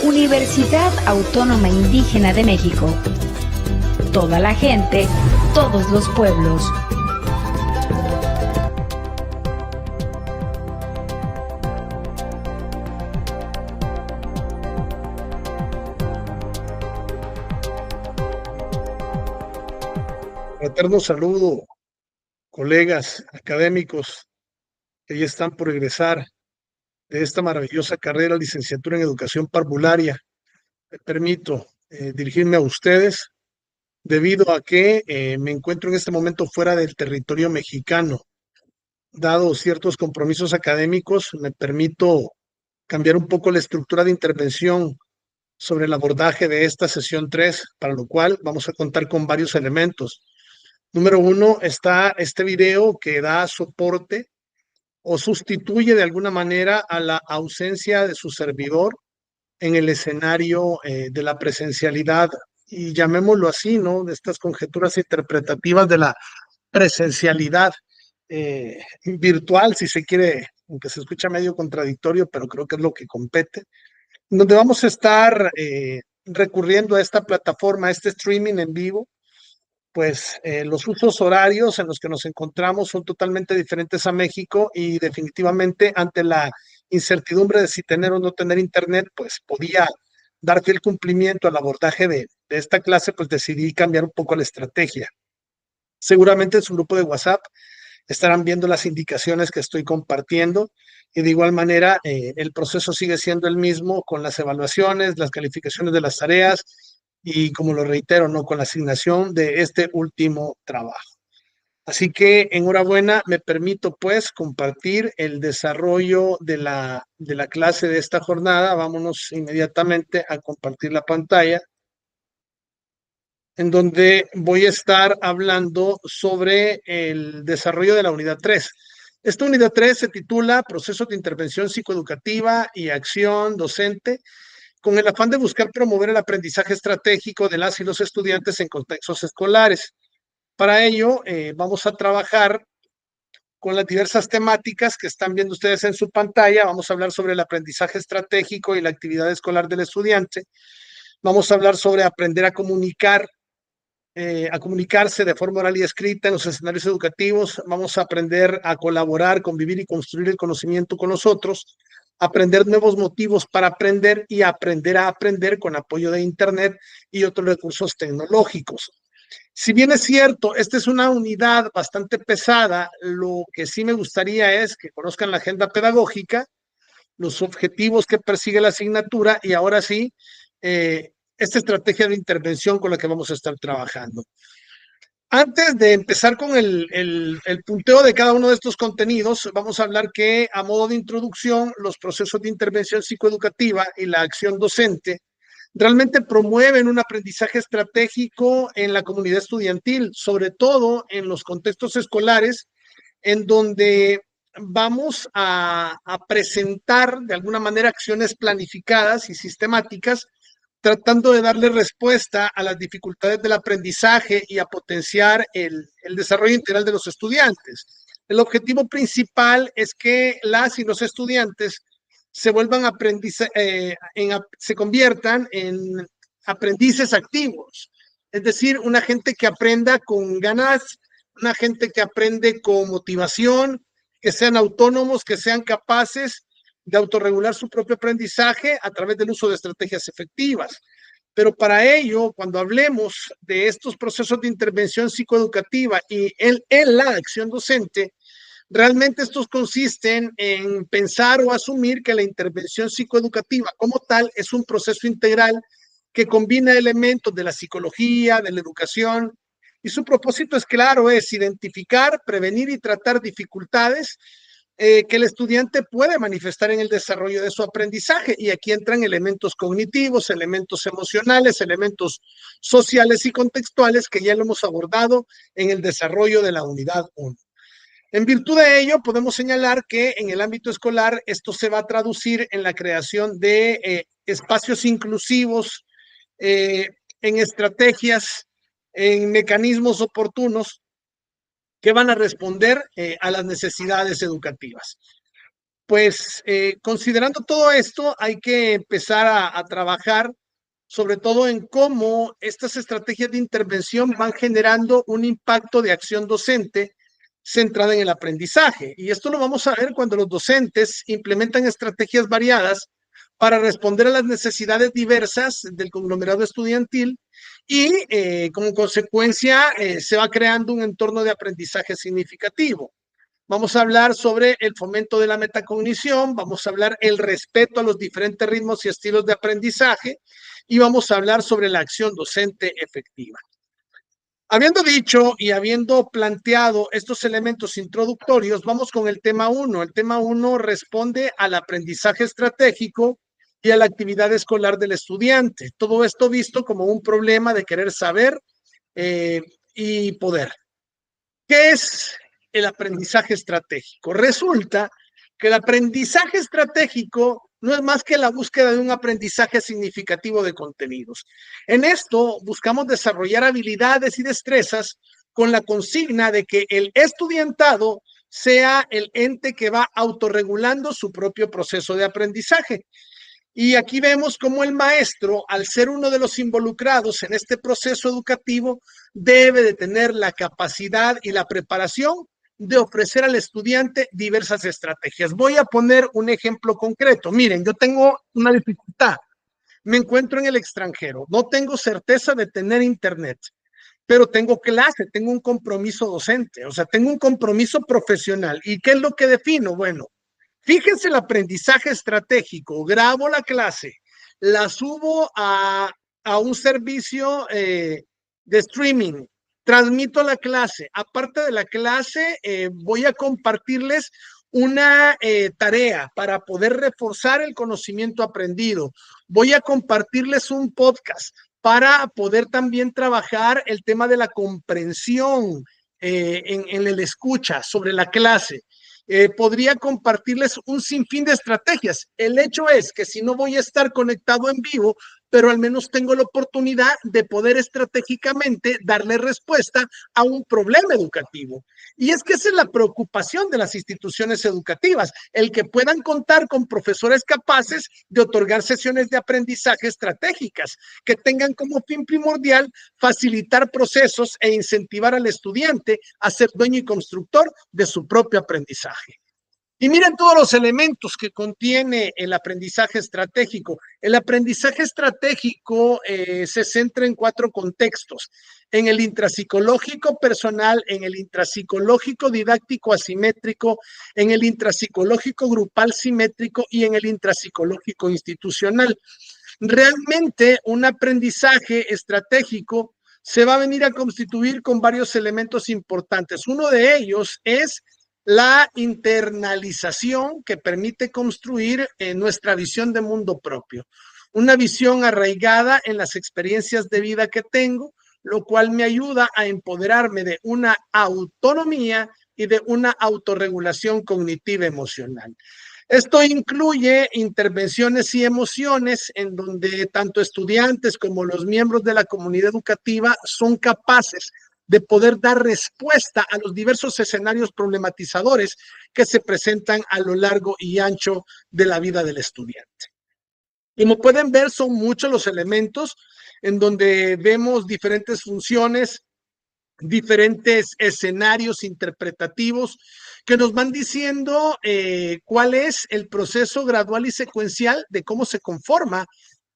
Universidad Autónoma Indígena de México. Toda la gente, todos los pueblos. Fraterno saludo, colegas académicos que ya están por egresar de esta maravillosa carrera, licenciatura en Educación Parvularia. Me permito dirigirme a ustedes debido a que me encuentro en este momento fuera del territorio mexicano. Dado ciertos compromisos académicos, me permito cambiar un poco la estructura de intervención sobre el abordaje de esta sesión 3, para lo cual vamos a contar con varios elementos. Número 1, está este video que da soporte o sustituye de alguna manera a la ausencia de su servidor en el escenario de la presencialidad, y llamémoslo así, ¿no? De estas conjeturas interpretativas de la presencialidad virtual, si se quiere, aunque se escucha medio contradictorio, pero creo que es lo que compete, donde vamos a estar recurriendo a esta plataforma, a este streaming en vivo. Pues los usos horarios en los que nos encontramos son totalmente diferentes a México, y definitivamente ante la incertidumbre de si tener o no tener internet, pues podía dar fiel cumplimiento al abordaje de esta clase, pues decidí cambiar un poco la estrategia. Seguramente en su grupo de WhatsApp estarán viendo las indicaciones que estoy compartiendo, y de igual manera el proceso sigue siendo el mismo con las evaluaciones, las calificaciones de las tareas y, como lo reitero, ¿no?, con la asignación de este último trabajo. Así que enhorabuena, me permito pues compartir el desarrollo de la clase de esta jornada. Vámonos inmediatamente a compartir la pantalla, en donde voy a estar hablando sobre el desarrollo de la unidad 3. Esta unidad 3 se titula Procesos de Intervención Psicoeducativa y Acción Docente, con el afán de buscar promover el aprendizaje estratégico de las y los estudiantes en contextos escolares. Para ello, vamos a trabajar con las diversas temáticas que están viendo ustedes en su pantalla. Vamos a hablar sobre el aprendizaje estratégico y la actividad escolar del estudiante. Vamos a hablar sobre aprender a comunicarse de forma oral y escrita en los escenarios educativos. Vamos a aprender a colaborar, convivir y construir el conocimiento con los otros, aprender nuevos motivos para aprender y aprender a aprender con apoyo de Internet y otros recursos tecnológicos. Si bien es cierto, esta es una unidad bastante pesada, lo que sí me gustaría es que conozcan la agenda pedagógica, los objetivos que persigue la asignatura y ahora sí, esta estrategia de intervención con la que vamos a estar trabajando. Antes de empezar con el punteo de cada uno de estos contenidos, vamos a hablar que, a modo de introducción, los procesos de intervención psicoeducativa y la acción docente realmente promueven un aprendizaje estratégico en la comunidad estudiantil, sobre todo en los contextos escolares, en donde vamos a presentar de alguna manera acciones planificadas y sistemáticas, tratando de darle respuesta a las dificultades del aprendizaje y a potenciar el desarrollo integral de los estudiantes. El objetivo principal es que las y los estudiantes se vuelvan se conviertan en aprendices activos, es decir, una gente que aprenda con ganas, una gente que aprende con motivación, que sean autónomos, que sean capaces de autorregular su propio aprendizaje a través del uso de estrategias efectivas. Pero para ello, cuando hablemos de estos procesos de intervención psicoeducativa y en la acción docente, realmente estos consisten en pensar o asumir que la intervención psicoeducativa como tal es un proceso integral que combina elementos de la psicología, de la educación, y su propósito es claro, es identificar, prevenir y tratar dificultades que el estudiante puede manifestar en el desarrollo de su aprendizaje. Y aquí entran elementos cognitivos, elementos emocionales, elementos sociales y contextuales que ya lo hemos abordado en el desarrollo de la unidad 1. En virtud de ello, podemos señalar que en el ámbito escolar esto se va a traducir en la creación de espacios inclusivos, en estrategias, en mecanismos oportunos que van a responder a las necesidades educativas. pues considerando todo esto, hay que empezar a trabajar sobre todo en cómo estas estrategias de intervención van generando un impacto de acción docente centrada en el aprendizaje. Y esto lo vamos a ver cuando los docentes implementan estrategias variadas para responder a las necesidades diversas del conglomerado estudiantil y como consecuencia se va creando un entorno de aprendizaje significativo. Vamos a hablar sobre el fomento de la metacognición, vamos a hablar el respeto a los diferentes ritmos y estilos de aprendizaje y vamos a hablar sobre la acción docente efectiva. Habiendo dicho y habiendo planteado estos elementos introductorios, vamos con el tema 1. El tema 1 responde al aprendizaje estratégico y a la actividad escolar del estudiante. Todo esto visto como un problema de querer saber y poder. ¿Qué es el aprendizaje estratégico? Resulta que el aprendizaje estratégico no es más que la búsqueda de un aprendizaje significativo de contenidos. En esto buscamos desarrollar habilidades y destrezas con la consigna de que el estudiantado sea el ente que va autorregulando su propio proceso de aprendizaje. Y aquí vemos cómo el maestro, al ser uno de los involucrados en este proceso educativo, debe de tener la capacidad y la preparación de ofrecer al estudiante diversas estrategias. Voy a poner un ejemplo concreto. Miren, yo tengo una dificultad. Me encuentro en el extranjero. No tengo certeza de tener internet, pero tengo clase, tengo un compromiso docente, o sea, tengo un compromiso profesional. ¿Y qué es lo que defino? Bueno, fíjense el aprendizaje estratégico. Grabo la clase, la subo a un servicio de streaming, transmito la clase. Aparte de la clase, voy a compartirles una tarea para poder reforzar el conocimiento aprendido. Voy a compartirles un podcast para poder también trabajar el tema de la comprensión en el escucha sobre la clase. Podría compartirles un sinfín de estrategias. El hecho es que si no voy a estar conectado en vivo, pero al menos tengo la oportunidad de poder estratégicamente darle respuesta a un problema educativo. Y es que esa es la preocupación de las instituciones educativas, el que puedan contar con profesores capaces de otorgar sesiones de aprendizaje estratégicas, que tengan como fin primordial facilitar procesos e incentivar al estudiante a ser dueño y constructor de su propio aprendizaje. Y miren todos los elementos que contiene el aprendizaje estratégico. El aprendizaje estratégico se centra en 4 contextos: en el intrapsicológico personal, en el intrapsicológico didáctico asimétrico, en el intrapsicológico grupal simétrico y en el intrapsicológico institucional. Realmente un aprendizaje estratégico se va a venir a constituir con varios elementos importantes. Uno de ellos es la internalización, que permite construir nuestra visión de mundo propio, una visión arraigada en las experiencias de vida que tengo, lo cual me ayuda a empoderarme de una autonomía y de una autorregulación cognitiva emocional. Esto incluye intervenciones y emociones en donde tanto estudiantes como los miembros de la comunidad educativa son capaces de poder dar respuesta a los diversos escenarios problematizadores que se presentan a lo largo y ancho de la vida del estudiante. Como pueden ver, son muchos los elementos en donde vemos diferentes funciones, diferentes escenarios interpretativos que nos van diciendo cuál es el proceso gradual y secuencial de cómo se conforma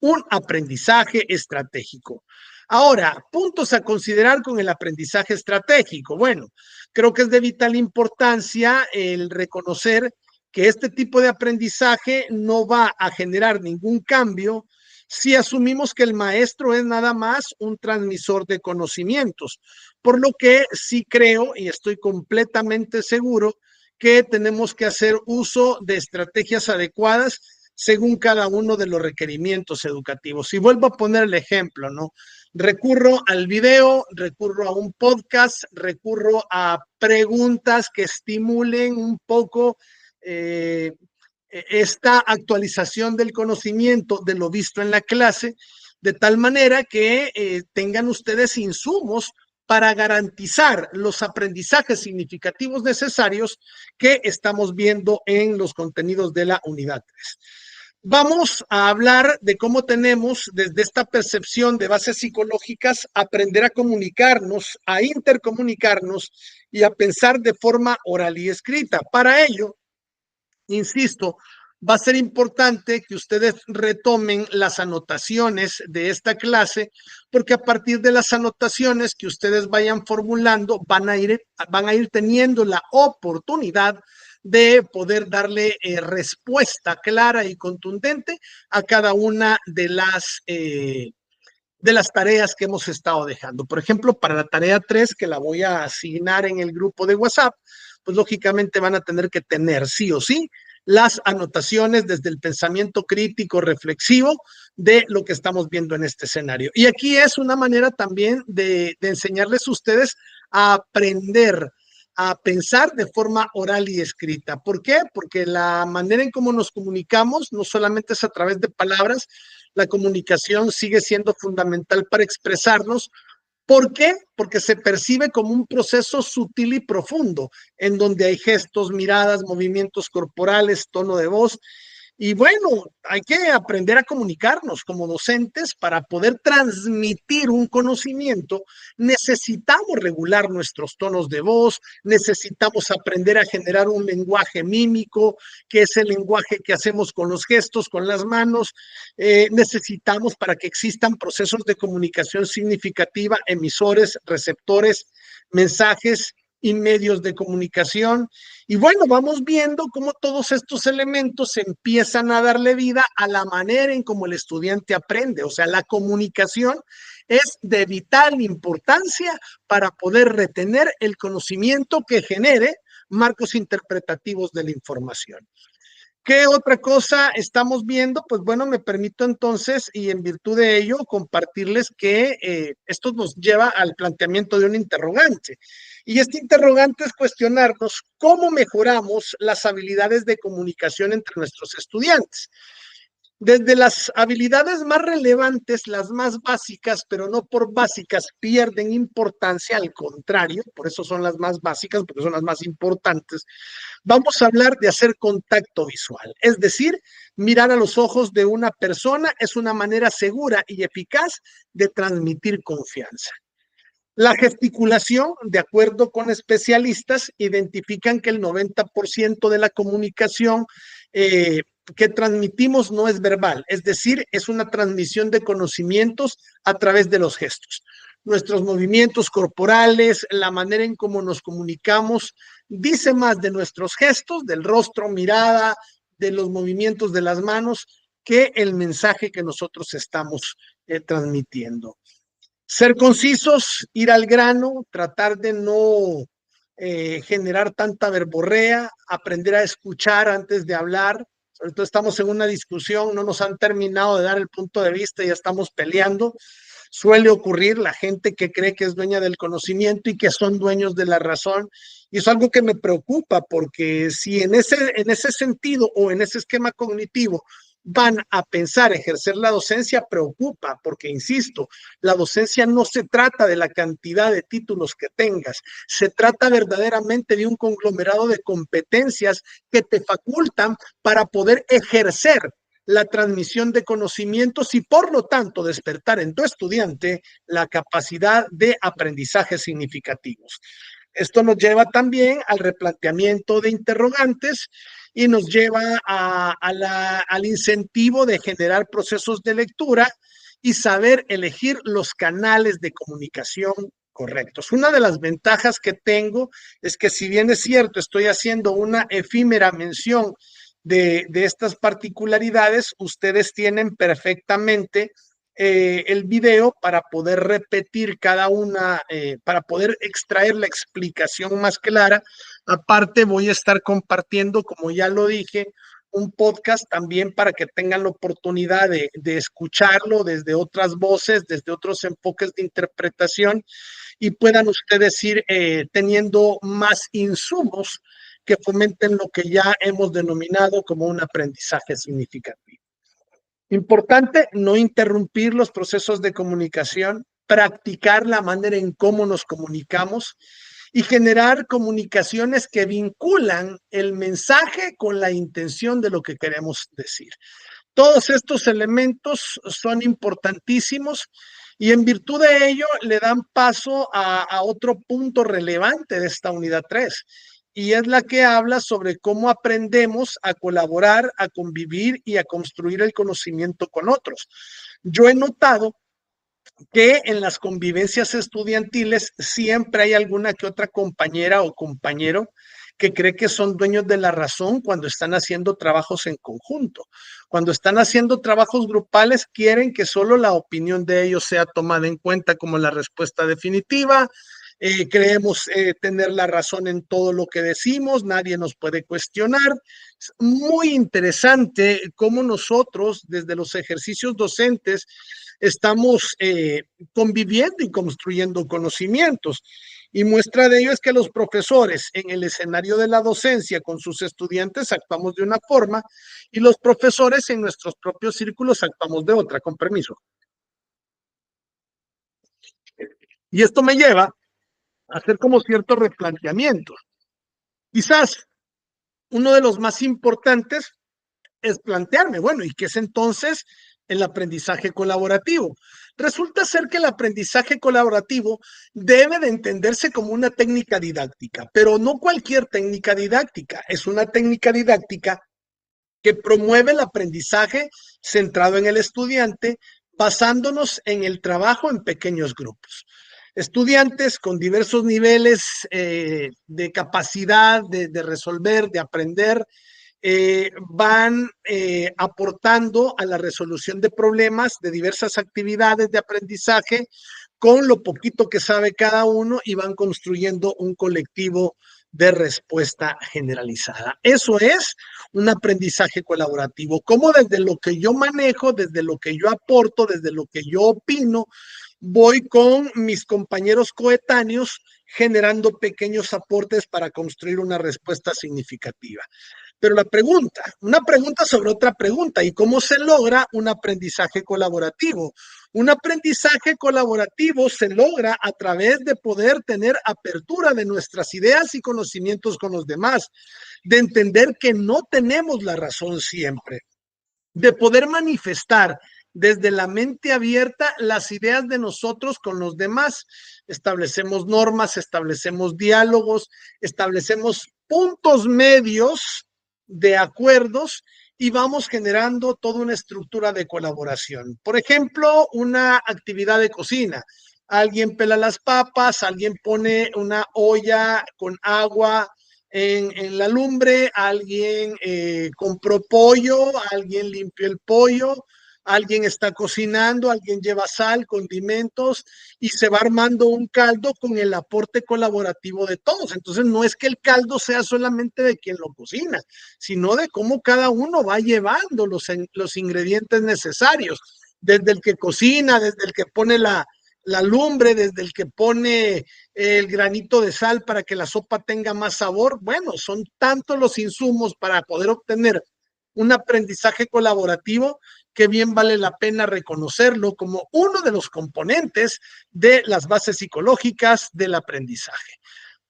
un aprendizaje estratégico. Ahora, puntos a considerar con el aprendizaje estratégico. Bueno, creo que es de vital importancia el reconocer que este tipo de aprendizaje no va a generar ningún cambio si asumimos que el maestro es nada más un transmisor de conocimientos, por lo que sí creo y estoy completamente seguro que tenemos que hacer uso de estrategias adecuadas según cada uno de los requerimientos educativos. Y vuelvo a poner el ejemplo, ¿no? Recurro al video, recurro a un podcast, recurro a preguntas que estimulen un poco esta actualización del conocimiento de lo visto en la clase, de tal manera que tengan ustedes insumos para garantizar los aprendizajes significativos necesarios que estamos viendo en los contenidos de la unidad 3. Vamos a hablar de cómo tenemos, desde esta percepción de bases psicológicas, aprender a comunicarnos, a intercomunicarnos y a pensar de forma oral y escrita. Para ello, insisto, va a ser importante que ustedes retomen las anotaciones de esta clase, porque a partir de las anotaciones que ustedes vayan formulando, van a ir teniendo la oportunidad de poder darle respuesta clara y contundente a cada una de las tareas que hemos estado dejando. Por ejemplo, para la tarea 3, que la voy a asignar en el grupo de WhatsApp, pues lógicamente van a tener que tener sí o sí las anotaciones desde el pensamiento crítico reflexivo de lo que estamos viendo en este escenario. Y aquí es una manera también de enseñarles a ustedes a aprender a pensar de forma oral y escrita. ¿Por qué? Porque la manera en cómo nos comunicamos no solamente es a través de palabras, la comunicación sigue siendo fundamental para expresarnos. ¿Por qué? Porque se percibe como un proceso sutil y profundo, en donde hay gestos, miradas, movimientos corporales, tono de voz. Y bueno, hay que aprender a comunicarnos como docentes para poder transmitir un conocimiento. Necesitamos regular nuestros tonos de voz, necesitamos aprender a generar un lenguaje mímico, que es el lenguaje que hacemos con los gestos, con las manos. Necesitamos, para que existan procesos de comunicación significativa, emisores, receptores, mensajes y medios de comunicación. Y bueno, vamos viendo cómo todos estos elementos empiezan a darle vida a la manera en cómo el estudiante aprende. O sea, la comunicación es de vital importancia para poder retener el conocimiento que genere marcos interpretativos de la información. ¿Qué otra cosa estamos viendo? Pues bueno, me permito entonces, y en virtud de ello, compartirles que esto nos lleva al planteamiento de un interrogante. Y este interrogante es cuestionarnos cómo mejoramos las habilidades de comunicación entre nuestros estudiantes. Desde las habilidades más relevantes, las más básicas, pero no por básicas pierden importancia, al contrario, por eso son las más básicas, porque son las más importantes. Vamos a hablar de hacer contacto visual, es decir, mirar a los ojos de una persona es una manera segura y eficaz de transmitir confianza. La gesticulación, de acuerdo con especialistas, identifican que el 90% de la comunicación que transmitimos no es verbal, es decir, es una transmisión de conocimientos a través de los gestos. Nuestros movimientos corporales, la manera en cómo nos comunicamos, dice más de nuestros gestos, del rostro, mirada, de los movimientos de las manos, que el mensaje que nosotros estamos transmitiendo. Ser concisos, ir al grano, tratar de no generar tanta verborrea, aprender a escuchar antes de hablar. Sobre todo estamos en una discusión, no nos han terminado de dar el punto de vista y ya estamos peleando. Suele ocurrir la gente que cree que es dueña del conocimiento y que son dueños de la razón. Y es algo que me preocupa, porque si en ese sentido o en ese esquema cognitivo van a pensar ejercer la docencia, preocupa, porque insisto, la docencia no se trata de la cantidad de títulos que tengas, se trata verdaderamente de un conglomerado de competencias que te facultan para poder ejercer la transmisión de conocimientos y por lo tanto despertar en tu estudiante la capacidad de aprendizaje significativos. Esto nos lleva también al replanteamiento de interrogantes y nos lleva al incentivo de generar procesos de lectura y saber elegir los canales de comunicación correctos. Una de las ventajas que tengo es que, si bien es cierto, estoy haciendo una efímera mención de estas particularidades, ustedes tienen perfectamente el video para poder repetir cada una, para poder extraer la explicación más clara. Aparte, voy a estar compartiendo, como ya lo dije, un podcast también para que tengan la oportunidad de escucharlo desde otras voces, desde otros enfoques de interpretación, y puedan ustedes ir teniendo más insumos que fomenten lo que ya hemos denominado como un aprendizaje significativo. Importante no interrumpir los procesos de comunicación, practicar la manera en cómo nos comunicamos y generar comunicaciones que vinculan el mensaje con la intención de lo que queremos decir. Todos estos elementos son importantísimos y en virtud de ello le dan paso a otro punto relevante de esta unidad 3 y es la que habla sobre cómo aprendemos a colaborar, a convivir y a construir el conocimiento con otros. Yo he notado que en las convivencias estudiantiles siempre hay alguna que otra compañera o compañero que cree que son dueños de la razón cuando están haciendo trabajos en conjunto. Cuando están haciendo trabajos grupales, quieren que solo la opinión de ellos sea tomada en cuenta como la respuesta definitiva. Creemos tener la razón en todo lo que decimos, nadie nos puede cuestionar. Es muy interesante cómo nosotros, desde los ejercicios docentes, estamos conviviendo y construyendo conocimientos. Y muestra de ello es que los profesores en el escenario de la docencia con sus estudiantes actuamos de una forma y los profesores en nuestros propios círculos actuamos de otra, con permiso. Y esto me lleva a hacer como ciertos replanteamientos. Quizás uno de los más importantes es plantearme, bueno, ¿y qué es entonces el aprendizaje colaborativo? Resulta ser que el aprendizaje colaborativo debe de entenderse como una técnica didáctica, pero no cualquier técnica didáctica, es una técnica didáctica que promueve el aprendizaje centrado en el estudiante, basándonos en el trabajo en pequeños grupos. Estudiantes con diversos niveles de capacidad de resolver, de aprender, van aportando a la resolución de problemas de diversas actividades de aprendizaje con lo poquito que sabe cada uno y van construyendo un colectivo de respuesta generalizada. Eso es un aprendizaje colaborativo, como desde lo que yo manejo, desde lo que yo aporto, desde lo que yo opino, voy con mis compañeros coetáneos generando pequeños aportes para construir una respuesta significativa. Pero una pregunta sobre otra pregunta, ¿y cómo se logra un aprendizaje colaborativo? Un aprendizaje colaborativo se logra a través de poder tener apertura de nuestras ideas y conocimientos con los demás, de entender que no tenemos la razón siempre, de poder manifestar desde la mente abierta las ideas de nosotros con los demás. Establecemos normas, establecemos diálogos, establecemos puntos medios de acuerdos y vamos generando toda una estructura de colaboración. Por ejemplo, una actividad de cocina. Alguien pela las papas, alguien pone una olla con agua en la lumbre, alguien compró pollo, alguien limpió el pollo, alguien está cocinando, alguien lleva sal, condimentos y se va armando un caldo con el aporte colaborativo de todos. Entonces no es que el caldo sea solamente de quien lo cocina, sino de cómo cada uno va llevando los ingredientes necesarios, desde el que cocina, desde el que pone la lumbre, desde el que pone el granito de sal para que la sopa tenga más sabor. Bueno, son tantos los insumos para poder obtener un aprendizaje colaborativo que bien vale la pena reconocerlo como uno de los componentes de las bases psicológicas del aprendizaje.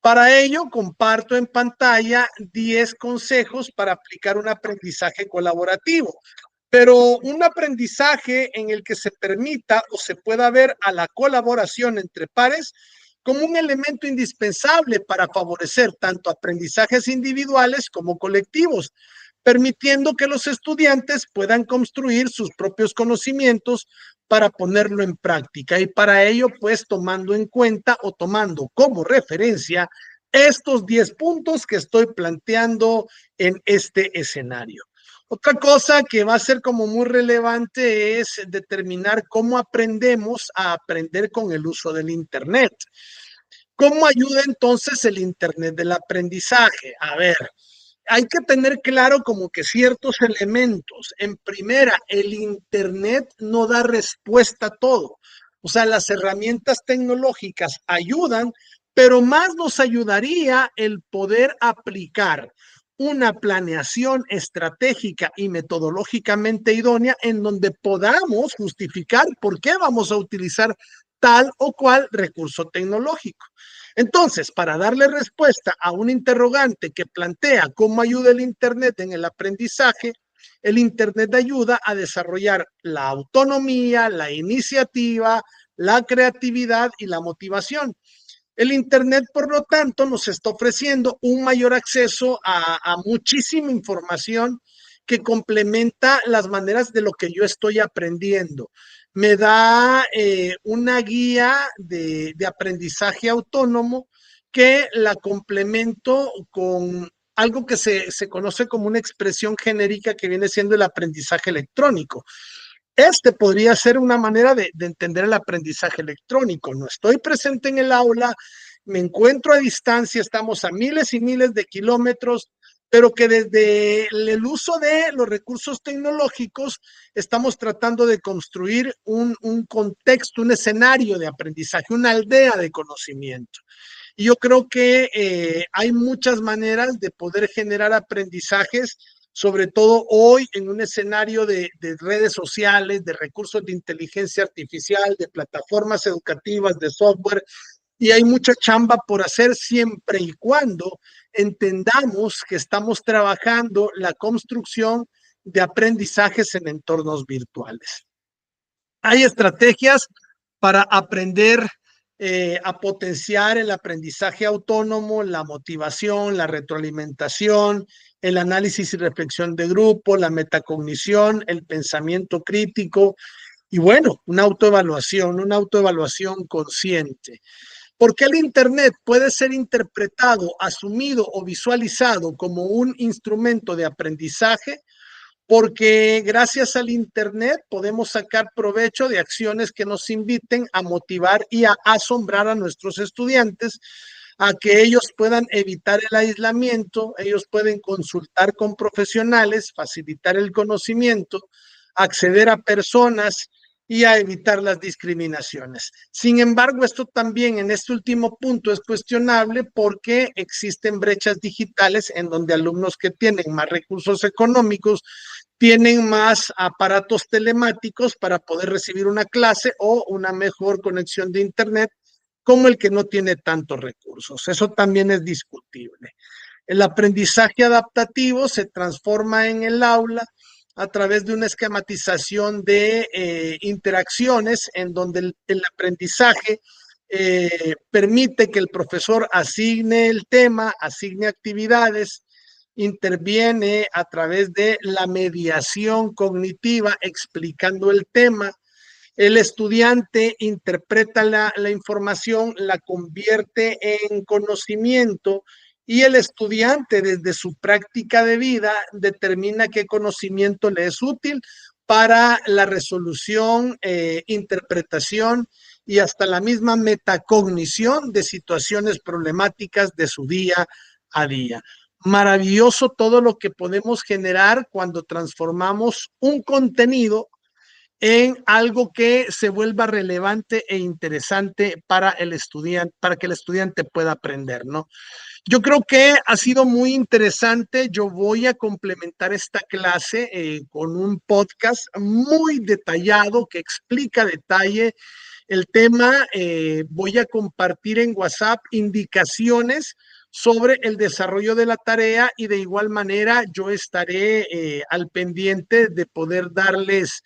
Para ello, comparto en pantalla 10 consejos para aplicar un aprendizaje colaborativo, pero un aprendizaje en el que se permita o se pueda ver a la colaboración entre pares como un elemento indispensable para favorecer tanto aprendizajes individuales como colectivos, permitiendo que los estudiantes puedan construir sus propios conocimientos para ponerlo en práctica y para ello pues tomando en cuenta o tomando como referencia estos 10 puntos que estoy planteando en este escenario. Otra cosa que va a ser como muy relevante es determinar cómo aprendemos a aprender con el uso del Internet. ¿Cómo ayuda entonces el Internet del aprendizaje? A ver, hay que tener claro como que ciertos elementos. En primera, el Internet no da respuesta a todo. O sea, las herramientas tecnológicas ayudan, pero más nos ayudaría el poder aplicar una planeación estratégica y metodológicamente idónea en donde podamos justificar por qué vamos a utilizar tal o cual recurso tecnológico. Entonces, para darle respuesta a un interrogante que plantea cómo ayuda el Internet en el aprendizaje, el Internet ayuda a desarrollar la autonomía, la iniciativa, la creatividad y la motivación. El Internet, por lo tanto, nos está ofreciendo un mayor acceso a muchísima información que complementa las maneras de lo que yo estoy aprendiendo. Me da una guía de aprendizaje autónomo que la complemento con algo que se conoce como una expresión genérica que viene siendo el aprendizaje electrónico. Este podría ser una manera de entender el aprendizaje electrónico. No estoy presente en el aula, me encuentro a distancia, estamos a miles y miles de kilómetros, pero que desde el uso de los recursos tecnológicos estamos tratando de construir un contexto, un escenario de aprendizaje, una aldea de conocimiento. Y yo creo que hay muchas maneras de poder generar aprendizajes, sobre todo hoy en un escenario de redes sociales, de recursos de inteligencia artificial, de plataformas educativas, de software, y hay mucha chamba por hacer siempre y cuando entendamos que estamos trabajando la construcción de aprendizajes en entornos virtuales. Hay estrategias para aprender a potenciar el aprendizaje autónomo, la motivación, la retroalimentación, el análisis y reflexión de grupo, la metacognición, el pensamiento crítico y bueno, una autoevaluación consciente. ¿Por qué el Internet puede ser interpretado, asumido o visualizado como un instrumento de aprendizaje? Porque gracias al Internet podemos sacar provecho de acciones que nos inviten a motivar y a asombrar a nuestros estudiantes, a que ellos puedan evitar el aislamiento, ellos pueden consultar con profesionales, facilitar el conocimiento, acceder a personas y a evitar las discriminaciones. Sin embargo, esto también en este último punto es cuestionable porque existen brechas digitales en donde alumnos que tienen más recursos económicos tienen más aparatos telemáticos para poder recibir una clase o una mejor conexión de Internet como el que no tiene tantos recursos. Eso también es discutible. El aprendizaje adaptativo se transforma en el aula a través de una esquematización de interacciones en donde el aprendizaje permite que el profesor asigne el tema, asigne actividades, interviene a través de la mediación cognitiva explicando el tema. El estudiante interpreta la información, la convierte en conocimiento y el estudiante desde su práctica de vida determina qué conocimiento le es útil para la resolución, interpretación y hasta la misma metacognición de situaciones problemáticas de su día a día. Maravilloso todo lo que podemos generar cuando transformamos un contenido en algo que se vuelva relevante e interesante para el estudiante, para que el estudiante pueda aprender, ¿no? Yo creo que ha sido muy interesante. Yo voy a complementar esta clase con un podcast muy detallado que explica a detalle el tema. Voy a compartir en WhatsApp indicaciones sobre el desarrollo de la tarea y de igual manera yo estaré al pendiente de poder darles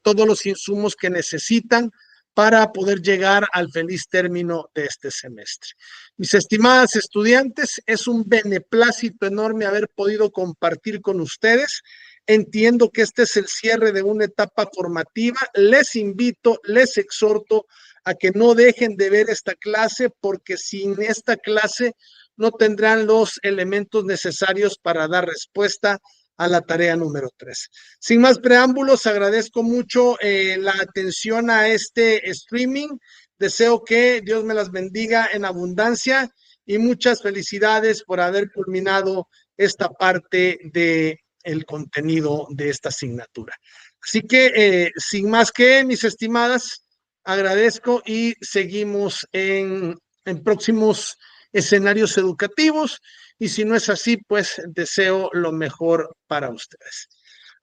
todos los insumos que necesitan para poder llegar al feliz término de este semestre. Mis estimadas estudiantes, es un beneplácito enorme haber podido compartir con ustedes. Entiendo que este es el cierre de una etapa formativa. Les invito, les exhorto a que no dejen de ver esta clase porque sin esta clase no tendrán los elementos necesarios para dar respuesta a la tarea número 3. Sin más preámbulos, agradezco mucho la atención a este streaming. Deseo que Dios me las bendiga en abundancia y muchas felicidades por haber culminado esta parte del contenido de esta asignatura. Así que, sin más que, mis estimadas, agradezco y seguimos en próximos escenarios educativos. Y si no es así, pues deseo lo mejor para ustedes.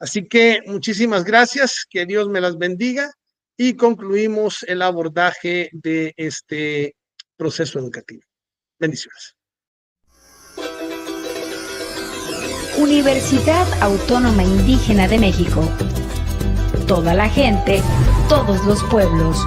Así que muchísimas gracias, que Dios me las bendiga y concluimos el abordaje de este proceso educativo. Bendiciones. Universidad Autónoma Indígena de México. Toda la gente, todos los pueblos.